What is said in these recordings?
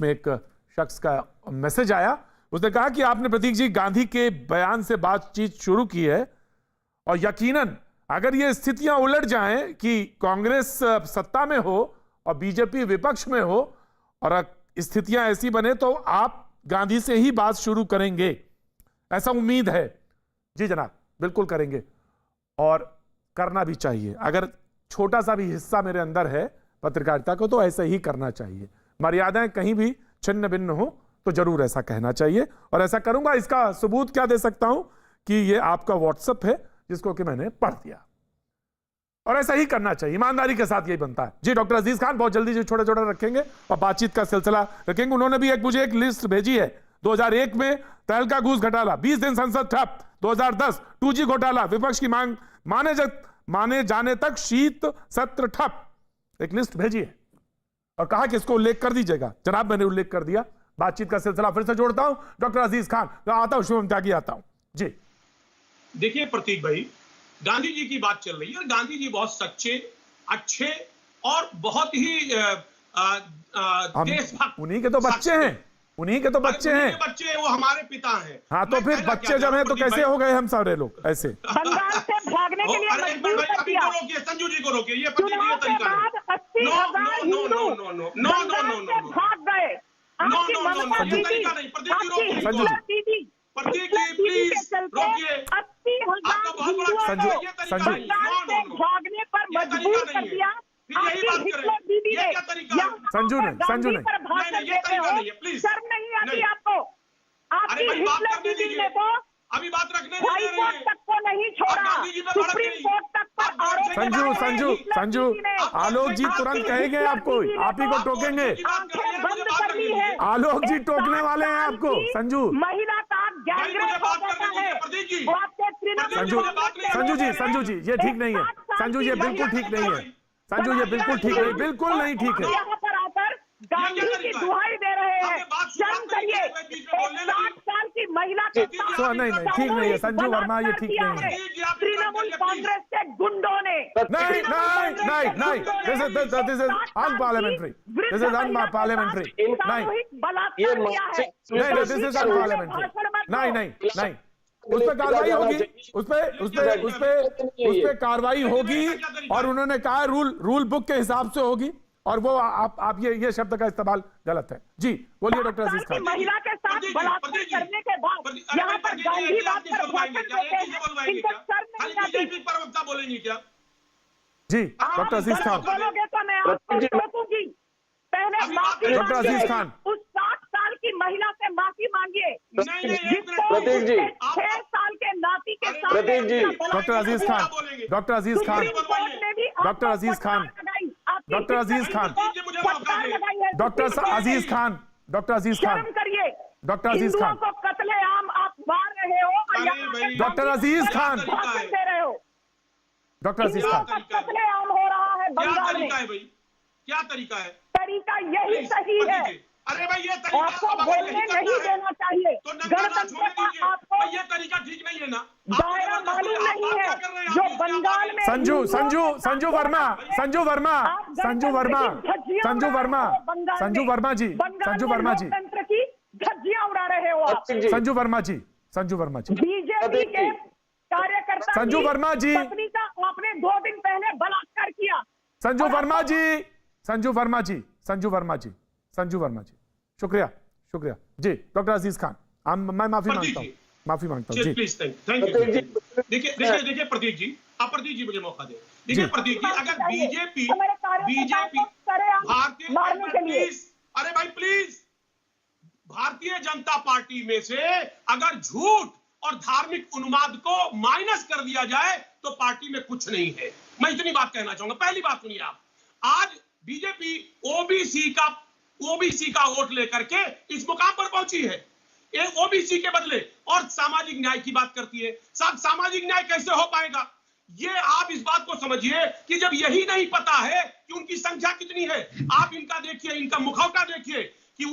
में एक शख्स का मैसेज आया। उसने कहा कि आपने प्रतीक जी गांधी के बयान से बातचीत शुरू की है और यकीनन अगर ये स्थितियां उलट जाएं कि कांग्रेस सत्ता में हो और बीजेपी विपक्ष में हो और स्थितियां ऐसी बने तो आप गांधी से ही बात शुरू करेंगे, ऐसा उम्मीद है। जी जनाब, बिल्कुल करेंगे और करना भी चाहिए। अगर छोटा सा भी हिस्सा मेरे अंदर है पत्रकारिता को तो ऐसा ही करना चाहिए। मर्यादाएं कहीं भी छिन्न भिन्न हो तो जरूर ऐसा कहना चाहिए और ऐसा करूंगा। इसका सबूत क्या दे सकता हूं कि ये आपका व्हाट्सएप है जिसको कि मैंने पढ़ दिया और ऐसा ही करना चाहिए। ईमानदारी के साथ यही बनता है। जी डॉक्टर अजीज खान बहुत जल्दी छोटा छोटा रखेंगे और बातचीत का सिलसिला रखेंगे। उन्होंने भी मुझे एक लिस्ट भेजी है। 2001 में तहलका घूस घोटाला, 20 दिन संसद ठप। 2010 2G घोटाला, विपक्ष की मांग माने जाने तक शीत सत्र ठप। एक लिस्ट भेजी है और कहा कि इसको उल्लेख कर दीजिएगा। जनाब मैंने उल्लेख कर दिया। बातचीत का सिलसिला फिर से जोड़ता हूं। डॉक्टर अजीज खान आता हूं, शुभम त्यागी आता हूं। जी देखिए प्रतीक भाई, गांधी जी की बात चल रही है और गांधी जी बहुत सच्चे, अच्छे और बहुत ही देशभक्त, उन्हीं के तो बच्चे हैं, उन्हीं के तो बच्चे हैं। बच्चे वो हमारे पिता हैं। हाँ तो फिर बच्चे जब हैं तो कैसे हो गए हम सारे लोग ऐसे? बंगाल से भागने के लिए मजबूर कर दिया। रोकिए संजू जी को, रोकिए। ये प्रतीक जी का तरीका है। 80,000 हिंदू भाग गए। आपकी ममता दीदी, आपकी हिटलर दीदी, प्रतीक जी प्लीज रोकिए। 80,000 हिंदुओं को बंगाल से भागने पर मजबूर कर दिया। आपकी हिटलर दीदी ने संजू ने पर भाषण देते हो, शर्म नहीं आती आपको? आपकी हिटलर दीदी ने तो अभी बात रखने हाई कोर्ट तक को नहीं छोड़ा, सुप्रीम कोर्ट तक पर आरोप। संजू आलोक जी तुरंत कहेंगे आपको, आप ही को टोकेंगे। आंखें बंद कर ली है। आलोक जी टोकने वाले हैं आपको। संजू महिला का गैंगरेप हो जाता है। वो आपके संजू जी ये ठीक नहीं है। संजू ये बिल्कुल ठीक नहीं है। संजू ये बिल्कुल ठीक नहीं, बिल्कुल नहीं ठीक है। यहाँ पर आकर गांधी की दुहाई दे रहे हैं। शर्म करिए। 60 साल की महिला के साथ नहीं ठीक नहीं है संजू वर्मा, ये ठीक नहीं है। तृणमूल कांग्रेस के गुंडों ने नहीं this is unparliamentary, this is unparliamentary. नहीं दिस इज अनपार्लियामेंट्री। नहीं उस पर कार्रवाई होगी, उस पे कार्रवाई होगी और उन्होंने कहा रूल बुक के हिसाब से होगी और वो आप ये शब्द का इस्तेमाल गलत है। जी बोलिए डॉक्टर अजीज खान। महिला के साथ बलात्कार करने के बाद यहाँ पर गांधी बात पर भाषण देते हैं, इनको शर्म नहीं आती? प्रवक्ता बोलेंगे क्या? जी डॉक्टर अजीज खान। बोलोगे तो मैं आपको रोकूंगी। पहले माफी डॉक्टर अजीज खान, उस 60 साल की महिला से माफी मांगिए प्रतीक जी, 6 साल के नाती के साथ। प्रतीक जी, डॉक्टर अजीज खान, डॉक्टर अजीज खान, डॉक्टर अजीज खान, डॉक्टर अजीज खान, डॉक्टर अजीज खान, डॉक्टर अजीज खान, करिए। डॉक्टर अजीज खान को कत्लेआम आप मार रहे हो। डॉक्टर अजीज खान दे रहे हो। डॉक्टर अजीज खान, कत्लेआम हो रहा है बंगाल में। क्या तरीका है? तरीका यही सही है। अरे भाई ये तरीका आपको बोलने नहीं देना चाहिए। तो गणतंत्र का आपको ये तरीका ठीक नहीं है ना? दायरा मालूम नहीं है जो बंगाल में। संजू वर्मा जी तंत्र की धज्जियां उड़ा रहे हो आप। संजू वर्मा जी बीजेपी के कार्यकर्ता संजू वर्मा जी, पत्नी का आपने 2 दिन पहले बलात्कार किया। संजू वर्मा जी, शुक्रिया जी। डॉक्टर अजीज खान, मैं माफी मांगता हूँ जी। Please thank you. देखिए प्रतीक जी, आप प्रतीक जी मुझे मौका दे। देखिए प्रतीक जी, अगर बीजेपी अरे भाई प्लीज, भारतीय जनता पार्टी में से अगर झूठ और धार्मिक उन्माद को माइनस कर दिया जाए तो पार्टी में कुछ नहीं है। मैं इतनी बात कहना चाहूंगा। पहली बात सुनिए आप, आज बीजेपी ओबीसी का वोट लेकर के इस मुकाम पर पहुंची है। एक ओबीसी के बदले और सामाजिक न्याय की बात करती है। सामाजिक न्याय कैसे हो पाएगा? ये आप इस बात को समझिए कि जब यही नहीं पता है कि उनकी संख्या कितनी है, आप इनका देखिए, इनका मुखौटा देखिए कि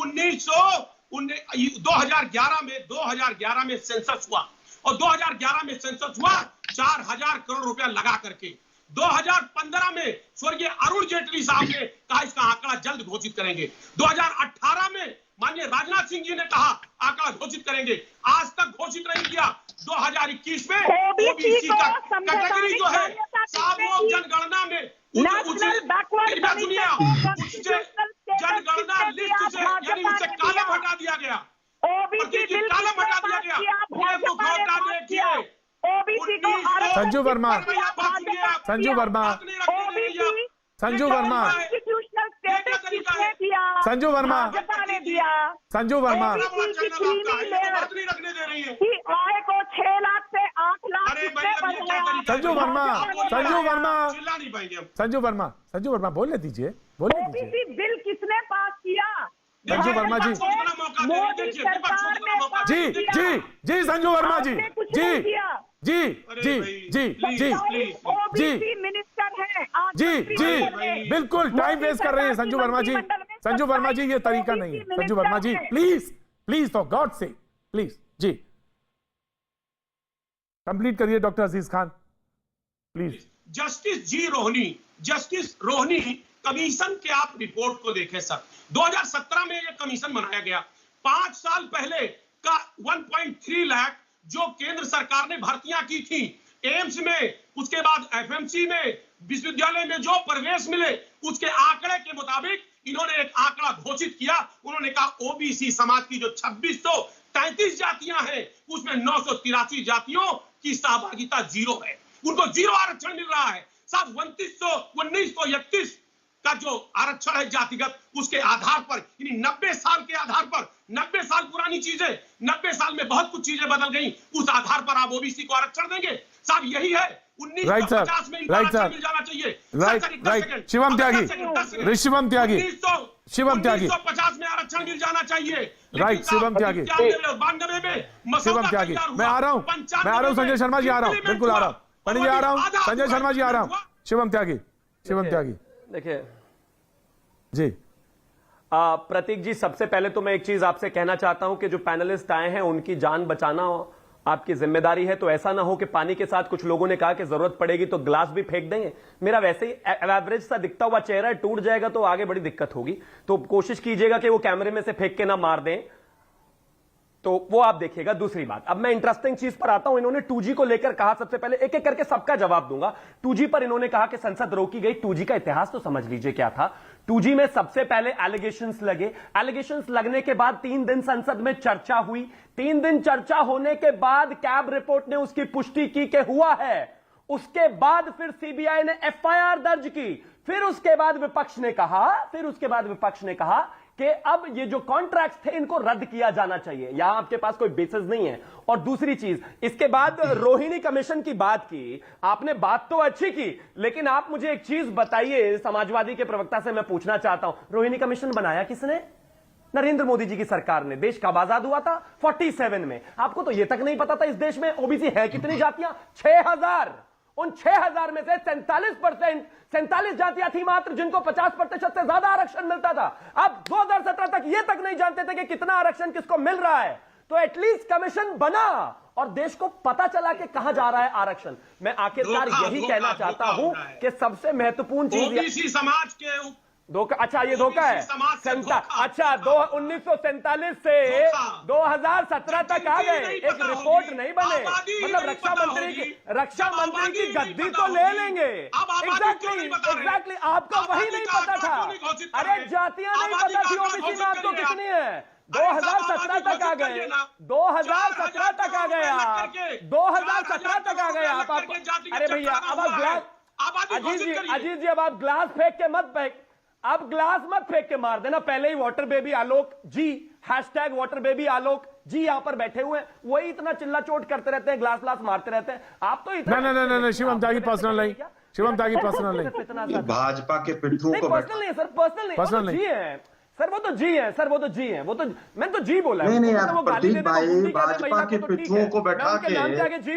2011 में सेंसस हुआ और 2011 में सेंसस हुआ 4,000 करोड़ रुपया लगा करके। 2015 में स्वर्गीय अरुण जेटली साहब ने कहा इसका आंकड़ा जल्द घोषित करेंगे। 2018 में माननीय राजनाथ सिंह जी ने कहा आंकड़ा घोषित करेंगे, आज तक घोषित नहीं किया। 2021 में ओबीसी का कैटेगरी जो है साफ लोग जनगणना में जनगणना लिस्ट से यानी उसे कालम हटा दिया गया, कालम हटा दिया गया। ये मुखौटा देखिए, संजू वर्मा, संजू वर्मा, संजू वर्मा, संजू वर्मा, संजू वर्मा, रखने दे रही है आय को 6 लाख से 8 लाख। संजू वर्मा, संजू वर्मा, चिल्ला नहीं पाएंगे हम। संजू वर्मा, संजू वर्मा बोलने दीजिए, बोलने दीजिए। ओबीसी बिल किसने पास किया? संजू वर्मा जी, मोदी सरकार ने जी जी जी, संजू वर्मा जी, जी जी जी जी जी ओबीसी मिनिस्टर है जी जी, बिल्कुल टाइम वेस्ट कर रहे हैं संजू वर्मा जी। संजू वर्मा जी, ये तरीका नहीं है। संजू वर्मा जी, प्लीज प्लीज फॉर गॉड से प्लीज जी कंप्लीट करिए doctor Aziz Khan please. Justice Rohini commission के आप रिपोर्ट को देखें सर। 2017 में यह कमीशन बनाया गया। 5 साल पहले का 1.3 लाख जो केंद्र सरकार ने भर्तियां की थी एम्स में, उसके बाद एफएमसी में, विश्वविद्यालय में जो प्रवेश मिले, उसके आंकड़े के मुताबिक इन्होंने एक आंकड़ा घोषित किया। उन्होंने कहा ओबीसी समाज की जो 2633 जातियां हैं उसमें 983 जातियों की सहभागिता 0 है, उनको 0 आरक्षण मिल रहा है। साहब 1931 का जो आरक्षण है जातिगत, उसके आधार पर यानी 90 साल के आधार पर, 90 साल पुरानी चीजें, 90 साल में बहुत कुछ चीजें बदल गई, उस आधार पर आप ओबीसी को आरक्षण देंगे? साहब यही है 1950 में इनको आरक्षण मिल जाना चाहिए। राइट, शिवम त्यागी, शिवम त्यागी, शिवम त्यागी, 1950 में आरक्षण मिल जाना चाहिए। राइट, शिवम त्यागी, 92 में शिवम त्यागी, मैं आ रहा हूं, मैं आ रहा हूं, संजय शर्मा जी आ रहा हूं, बिल्कुल आ रहा हूं, पंडित जी आ रहा हूं, संजय शर्मा जी आ रहा हूं, शिवम त्यागी, शिवम त्यागी, देखिए जी प्रतीक जी, सबसे पहले तो मैं एक चीज आपसे कहना चाहता हूं कि जो पैनलिस्ट आए हैं उनकी जान बचाना आपकी जिम्मेदारी है। तो ऐसा ना हो कि पानी के साथ कुछ लोगों ने कहा कि जरूरत पड़ेगी तो ग्लास भी फेंक देंगे। मेरा वैसे ही एवरेज सा दिखता हुआ चेहरा टूट जाएगा तो आगे बड़ी दिक्कत होगी। तो कोशिश कीजिएगा कि वो कैमरे में से फेंक के ना मार दें, तो वो आप देखिएगा। दूसरी बात, अब मैं इंटरेस्टिंग चीज पर आता हूं। इन्होंने 2G को लेकर कहा, सबसे पहले एक एक करके सबका जवाब दूंगा। 2G पर इन्होंने कहा कि संसद रोकी गई। 2G का इतिहास तो समझ लीजिए क्या था। 2G में सबसे पहले एलिगेशंस लगे। एलिगेशंस लगने के बाद 3 दिन संसद में चर्चा हुई। 3 दिन चर्चा होने के बाद कैब रिपोर्ट ने उसकी पुष्टि की कि हुआ है। उसके बाद फिर सीबीआई ने एफआईआर दर्ज की। फिर उसके बाद विपक्ष ने कहा कि अब ये जो कॉन्ट्रैक्ट्स थे इनको रद्द किया जाना चाहिए। यहां आपके पास कोई बेसिस नहीं है। और दूसरी चीज, इसके बाद रोहिणी कमीशन की बात की आपने, बात तो अच्छी की, लेकिन आप मुझे एक चीज बताइए, समाजवादी के प्रवक्ता से मैं पूछना चाहता हूं, रोहिणी कमीशन बनाया किसने? नरेंद्र मोदी जी की सरकार ने। देश कब आजाद हुआ था? 47 में। आपको तो यह तक नहीं पता था इस देश में ओबीसी है कितनी जातियां? 6000। उन 6000 में से 47 जातियां थी मात्र जिनको 50% से ज्यादा आरक्षण मिलता था। अब 2017 तक ये तक नहीं जानते थे कि कितना आरक्षण किसको मिल रहा है। तो एटलीस्ट कमीशन बना और देश को पता चला कि कहां जा रहा है आरक्षण। मैं आखिरकार यही कहना चाहता हूं कि सबसे महत्वपूर्ण चीज ओबीसी समाज के धोखा। अच्छा, ये धोखा है। अच्छा, 1947 से 2017 तक आ गए, एक रिपोर्ट नहीं बने। मतलब रक्षा मंत्री की गद्दी तो ले लेंगे। एग्जैक्टली, आपको वही नहीं पता था। अरे जातियां नहीं पता थी ओबीसी में आपको कितनी है। 2017 तक आ गए, 2017 तक आ गया, 2017 तक आ गया। अरे भैया, अब आप ग्लास, अजीत जी अब आप ग्लास फेंक के मत फेंक, अब ग्लास मत फेंक के मार देना। पहले ही वाटर बेबी आलोक जी, हैशटैग वाटर बेबी आलोक जी यहां पर बैठे हुए हैं, वही इतना चिल्ला चोट करते रहते हैं, ग्लास मारते रहते हैं। आप तो इतना नहीं, शिवम त्यागी पर्सनल नहीं, शिवम त्यागी पर्सनल नहीं, भाजपा के पिट्ठू को पर्सनल नहीं है सर, पर्सनल नहीं है सर, वो तो जी है सर, वो तो जी है, वो तो मैंने तो जी बोला है। नहीं, प्रतीक भाई भाजपा के पिट्ठुओं को बैठा के